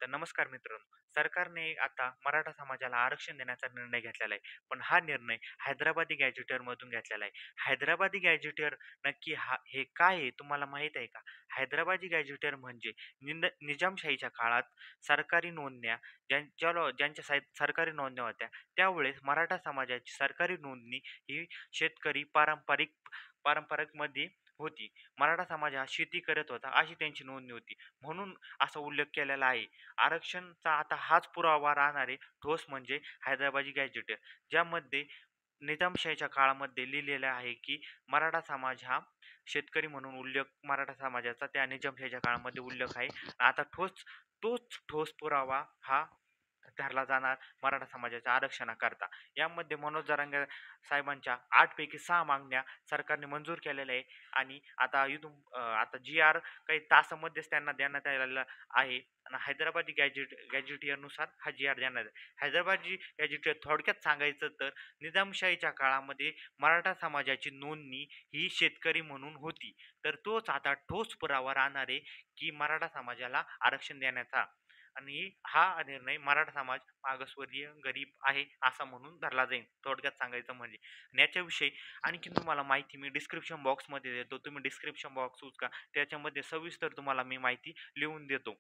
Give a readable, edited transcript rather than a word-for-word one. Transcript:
तर नमस्कार मित्रांनो. सरकारने आता मराठा समाजाला आरक्षण देण्याचा निर्णय घेतलेला आहे. पण हा निर्णय हैदराबादी गॅझेटियरमधून घेतलेला आहे. हैदराबादी गॅझेटियर नक्की हे काय आहे तुम्हाला माहीत आहे का? हैदराबादी गॅझेटियर म्हणजे निजामशाहीच्या काळात सरकारी नोंदण्या ज्यांच्या सरकारी नोंदण्या होत्या, त्यावेळेस मराठा समाजाची सरकारी नोंदणी ही शेतकरी पारंपरिकमध्ये होती. मराठा समाज हा शेती करत होता, अशी त्यांची नोंदणी होती. म्हणून असा उल्लेख केलेला आहे. आरक्षणचा आता हाच पुरावा राहणारे ठोस म्हणजे हैदराबादी गॅझेटियर, ज्यामध्ये निजामशाहीच्या काळामध्ये लिहिलेलं आहे, की मराठा समाज हा शेतकरी म्हणून उल्लेख मराठा समाजाचा त्या निजामशाहीच्या काळामध्ये उल्लेख आहे. आता तोच ठोस पुरावा हा धरला जाणार मराठा समाजाच्या आरक्षणाकरता. यामध्ये मनोज जरांगे साहेबांच्या 8 पैकी 6 मागण्या सरकारने मंजूर केलेल्या आहे आणि आता जी-आर काही तासामध्येच त्यांना देण्यात आलेला आहे आणि हैदराबादी गॅझेटियरनुसार हा जी-आर देण्यात आहे. हैदराबादी गॅझेटियर थोडक्यात सांगायचं तर निजामशाहीच्या काळामध्ये मराठा समाजाची नोंदणी ही शेतकरी म्हणून होती. तर तोच आता ठोस पुरावा राहणार आहे, की मराठा समाजाला आरक्षण देण्याचा आणि हा निर्णय मराठा समाज मागासवर्गीय, गरीब आहे असा म्हणून धरला जाईल. थोडक्यात सांगायचं म्हणजे. आणि याच्याविषयी आणखीन तुम्हाला माहिती मी डिस्क्रिप्शन बॉक्समध्ये देतो. तुम्ही डिस्क्रिप्शन बॉक्स उचका. त्याच्यामध्ये सविस्तर तुम्हाला मी माहिती लिहून देतो.